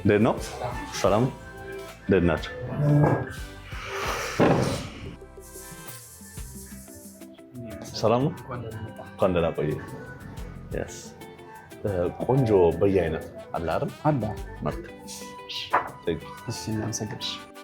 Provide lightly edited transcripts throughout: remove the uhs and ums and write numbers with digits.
እንዴት ነው? ሰላም እንዴት ናችሁ? ሰላም ነው? እንኳን ደህና ቆየህ። ቆንጆ በየአይነት አለ አይደል? አለ። እሺ እናመሰግናለን።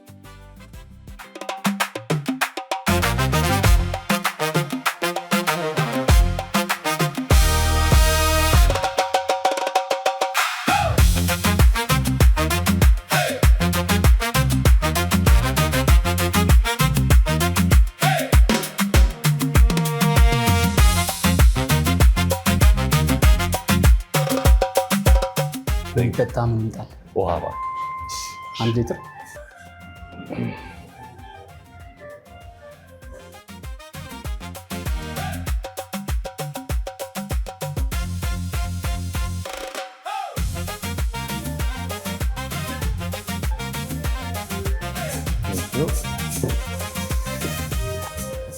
በጣም እንጣል ውሃ 1 ሊትር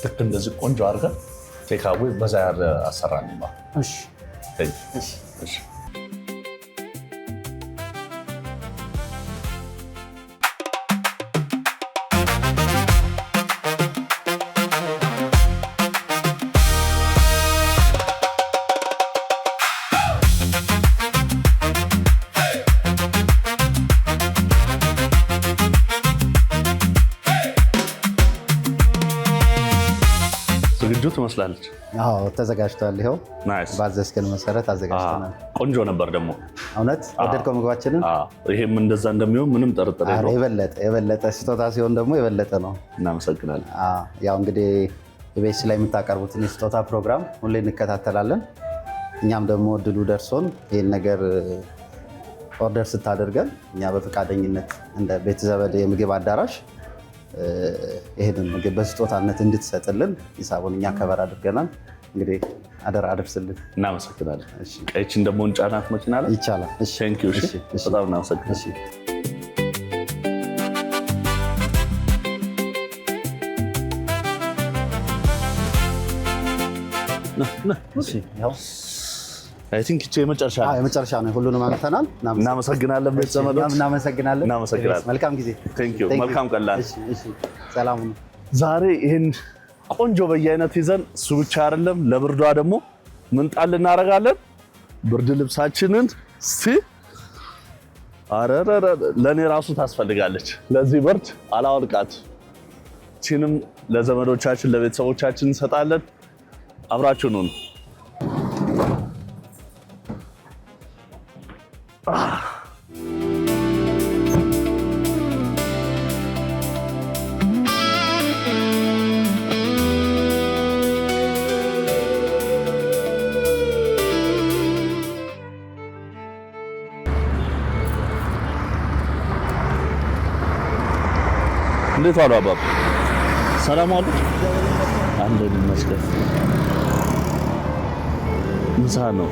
ልክ እንደዚህ ቆንጆ አድርገን ቴካዌ በዛ ያለ አሰራን። እሺ እሺ እሺ ዝግጁ ትመስላለች። አዎ ተዘጋጅቷል። ይኸው ባዘዝከን መሰረት አዘጋጅተናል። ቆንጆ ነበር ደግሞ እውነት ወደድከው ምግባችንን? ይሄም እንደዛ እንደሚሆን ምንም ጥርጥር የለውም። የበለጠ ስጦታ ሲሆን ደግሞ የበለጠ ነው። እናመሰግናለን። ያው እንግዲህ ኢቢኤስ ላይ የምታቀርቡትን የስጦታ ፕሮግራም ሁሌ እንከታተላለን። እኛም ደግሞ እድሉ ደርሶን ይህን ነገር ኦርደር ስታደርገን እኛ በፈቃደኝነት እንደ ቤተ ዘመድ የምግብ አዳራሽ ይሄንን ምግብ በስጦታነት እንድትሰጥልን ሂሳቡን እኛ ከበር አድርገናል። እንግዲህ አደራ አድርስልን። እናመሰግናለን። ቀይችን ደግሞ እንጫናት መኪና ላይ ይቻላል። በጣም እናመሰግናለን። አይ ቲንክ እቺ የመጨረሻ ነው። ሁሉንም አመተናል። እናመሰግናለን። ቤተሰቦች እናመሰግናለን። መልካም ጊዜ። መልካም ቀላል። ሰላም ነው። ዛሬ ይሄን ቆንጆ በየአይነት ይዘን እሱ ብቻ አይደለም፣ ለብርዷ ደግሞ ምን ጣል እናደርጋለን? ብርድ ልብሳችንን አረረረ ለኔ ራሱ ታስፈልጋለች። ለዚህ ብርድ አላወልቃት። እቺንም ለዘመዶቻችን ለቤተሰቦቻችን እንሰጣለን። አብራችሁን ሁኑ። እንዴት ዋሉ አባባ? ሰላም ዋሉ? አንዴን ይመስገን። ምሳ ነው።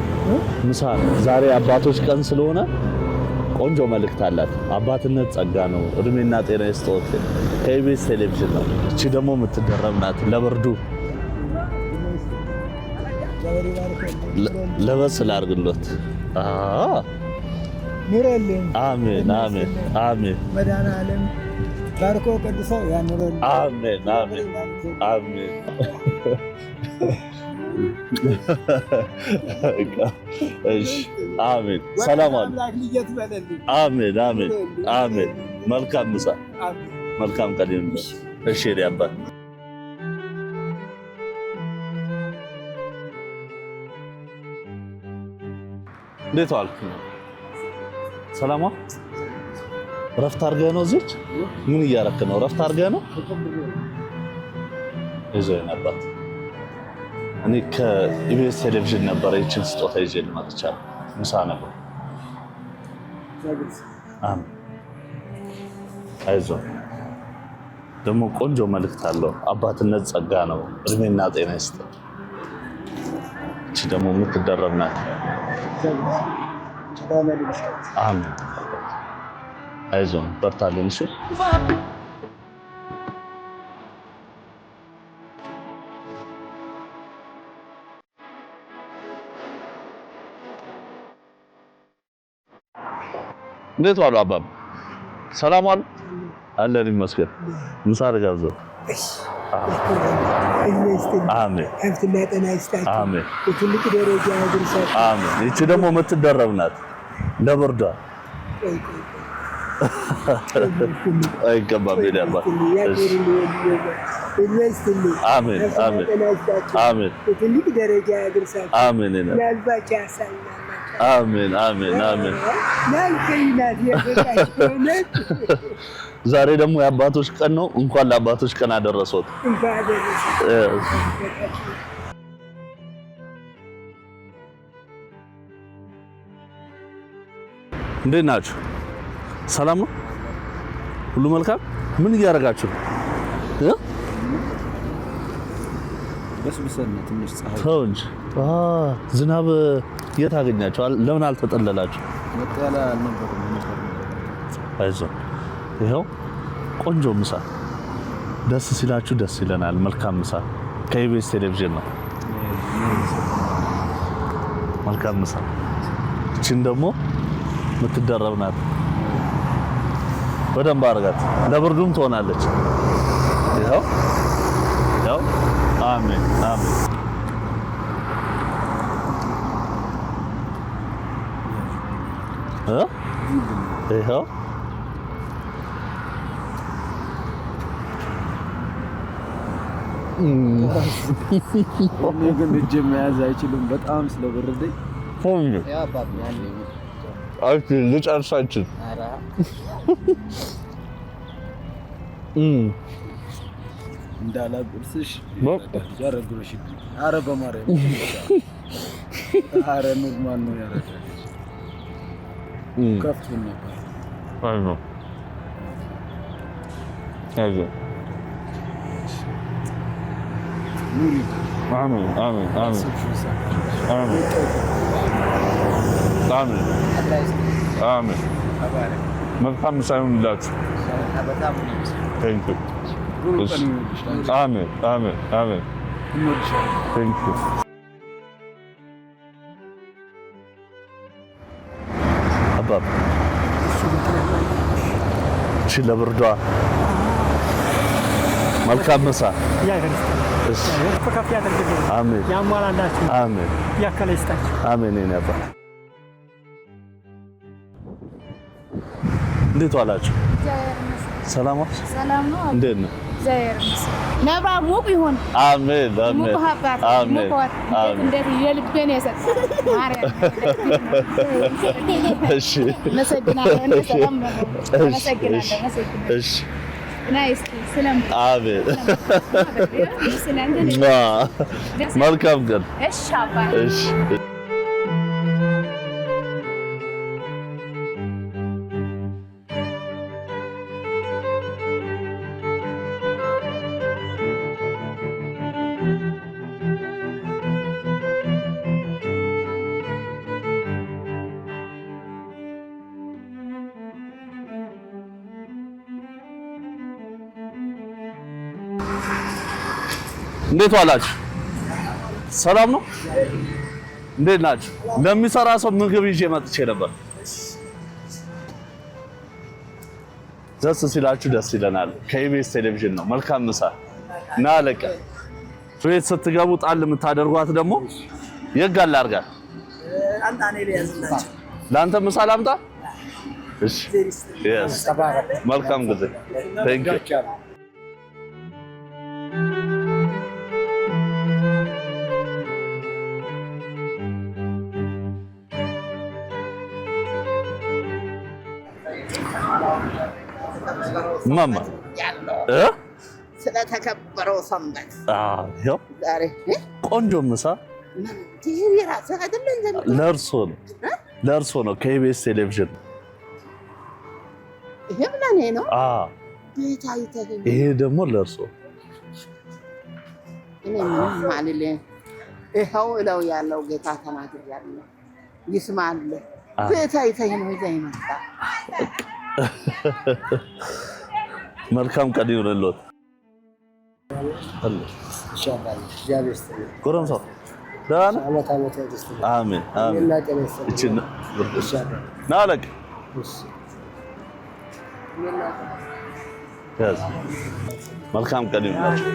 ዛሬ አባቶች ቀን ስለሆነ ቆንጆ መልእክት አላት። አባትነት ጸጋ ነው፣ እድሜና ጤና ይስጥዎት። ከኢቢኤስ ቴሌቪዥን ነው። እቺ ደግሞ የምትደረብ ናት። ለብርዱ ለበስ ላድርግሎት። ኑረልኝ። አሜን አሜን አሜን። መድኃኔዓለም ባርኮ ቅዱሶ ያኑረልኝ። አሜን አሜን አሜን። እሺ አሜን። ሰላም አለ። አሜን አሜን አሜን። መልካም ምሳ፣ መልካም ቀን ይሁንልህ። እሺ አባት እንዴት ዋልክ? ሰላም ዋል። ረፍት አድርገህ ነው እዚህ? ምን እያደረክ ነው? ረፍት አድርገህ ነው? ይዘኸኝ አባት እኔ ከኢቢኤስ ቴሌቪዥን ነበረ ይችን ስጦታ ይዤ ልመጥቻለሁ። ምሳ ነበር። አይዞህ ደግሞ ቆንጆ መልእክት አለው። አባትነት ጸጋ ነው፣ እድሜና ጤና ይስጥ። እቺ ደግሞ የምትደረብ ናት። አሜን። አይዞህ በርታልን። እሺ እንዴት ዋሉ አባባ? ሰላም ዋሉ? አለን ይመስገን። ምሳ ልጋብዘው። አሜን። ከፍትና ጤና ይስጣችሁ። አሜን። ትልቅ ደረጃ ያድርሳችሁ። አሜን። ይቺ ደግሞ የምትደረብ ናት ለብርዷ። አይገባም ሄዳ አባት። አሜን አሜን አሜን። ትልቅ ደረጃ ያድርሳችሁ። አሜን ነው። ምናልባቸው ያሳልናላችሁ። አሜን አሜን አሜን። ዛሬ ደግሞ የአባቶች ቀን ነው። እንኳን ለአባቶች ቀን አደረሰዎት። እንዴት ናችሁ? ሰላም ነው? ሁሉ መልካም? ምን እያደረጋችሁ ነው? በስብሰና ትንሽ ፀሐይ ተው እንጂ። ዝናብ የት አገኛችሁ? ለምን አልተጠለላችሁ? መጣላ አልነበረም ነበር። አይዞህ፣ ይኸው ቆንጆ ምሳ። ደስ ሲላችሁ ደስ ይለናል። መልካም ምሳ ከኢቢኤስ ቴሌቪዥን ነው። መልካም ምሳ። እቺን ደግሞ የምትደረብ ናት። በደንብ አድርጋት፣ ለብርዱም ትሆናለች። ይኸው ይኸው። አሜን አሜን። ይኸው ግን እጄ መያዝ አይችልም በጣም ስለበረደኝ። ያ አባባ ያለ አይ ልጨርሳችሁ። እንዳላቁርስሽ ያረግሮሽ። አረ በማርያም አረ ኖርማል ነው ያረጋል። ከፍቶ ነበር። አይ ነው አይዞህ። አሜን አሜን አሜን አሜን አሜን አሜን። መልካም ሳይሆን ይላችሁ። ቴንክ ዩ። አሜን አሜን አሜን። ቴንክ ዩ። አባባ እሺ፣ ለብርዷ መልካም ምሳ ከፍ ያደርግልኝ። አሜን ያሟላላችሁ። አሜን ያከለ ይስጣችሁ። አሜን። እኔ አባ እንዴት ዋላችሁ? ሰላም ዋልሽ? ሰላም ነው። እንዴት ነው? ነባ ሙቅ ይሁን። አሜን አሜን ሙቅ ሀባት አሜን አሜን። እንዴት የልቤን የሰጥ ማርያም። እሺ መሰግናለሁ። ሰላም ነው። መሰግናለሁ። እሺ ናይስ ሰላም። አሜን። መልካም ቀን። እሺ አባ። እሺ እንዴት ዋላችሁ? ሰላም ነው? እንዴት ናችሁ? ለሚሰራ ሰው ምግብ ይዤ መጥቼ ነበር። ደስ ሲላችሁ ደስ ይለናል። ከኢቢኤስ ቴሌቪዥን ነው። መልካም ምሳ እና አለቀ። ቤት ስትገቡ ጣል የምታደርጓት ደግሞ የጋል አድርጋል። ለአንተ ምሳ ላምጣ? እሺ yes መልካም ጊዜ። thank you ማማ ስለተከበረው ሰንበት ይኸው ዛሬ ቆንጆ ምሳ ለእርሶ ነው ከኢቢኤስ ቴሌቪዥን። ይሄ ምናኔ ነው? ቤት አይተህ ይሄ ደግሞ ለእርሶ። እኔ ምንም ማልልህ ይኸው እለው ያለው ጌታ ተናግሬያለሁ። ይስማል። ቤት አይተህ ነው ይዘህ መጣ። መልካም ቀን ይሁንልዎት። ጎረምሳው ደህና ነህ? አሜን አሜን። ና አለቅ መልካም ቀን ይሁንላችሁ።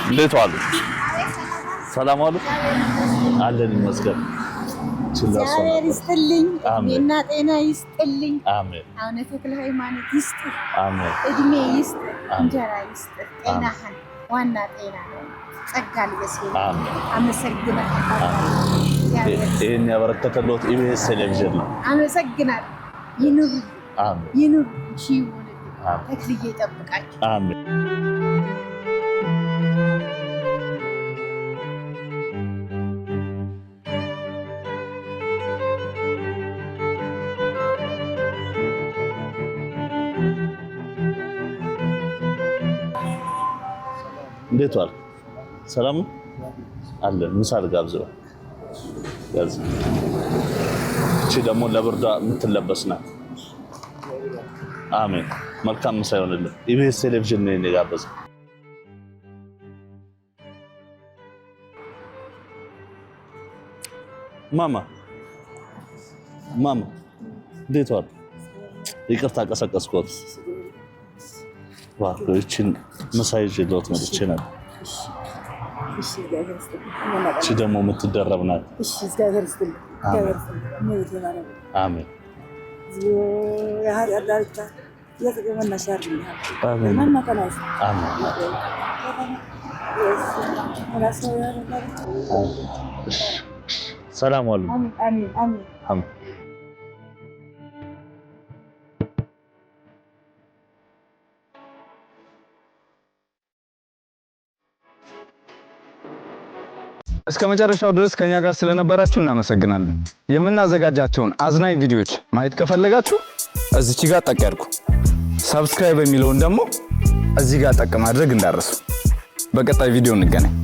እንዴት ዋሉ? ሰላም ዋሉ? አለን ይመስገን። እግዚአብሔር ይስጥልኝ፣ እድሜና ጤና ይስጥልኝ። አሜን። አሁን ተክለ ሃይማኖት ይስጥ፣ አሜን። እድሜ ይስጥ፣ እንጀራ ይስጥ፣ ጤናህን ዋና ጤና ነው። ጸጋ ልበስልኝ። አመሰግናለሁ። ይሄን ያበረከተልዎት ኢቢኤስ ቴሌቪዥን ነው። አመሰግናለሁ። ይኑር፣ አሜን። ይኑር፣ ይሁንልኝ። ተክልዬ ይጠብቃችሁ። አሜን። እንዴት ዋል? ሰላም ነው አለን። ምሳ ልጋብዝህ። ያዝ። እቺ ደግሞ ለብርዷ የምትለበስ ናት። አሜን። መልካም ምሳ ይሆንልህ። ኢቢኤስ ቴሌቪዥን ነው የጋበዘው። ማማ እንዴት ዋል? ይቅርታ ቀሰቀስኩት። እቺን ምሳ ይዤልዎት መጥቼ ነበር። እቺ ደግሞ የምትደረብ ናት። አሜን። ሰላም ዋሉ። እስከ መጨረሻው ድረስ ከኛ ጋር ስለነበራችሁ እናመሰግናለን። የምናዘጋጃቸውን አዝናኝ ቪዲዮዎች ማየት ከፈለጋችሁ እዚች ጋር ጠቅ ያድርጉ። ሰብስክራይብ የሚለውን ደግሞ እዚህ ጋር ጠቅ ማድረግ እንዳትረሱ። በቀጣይ ቪዲዮ እንገናኝ።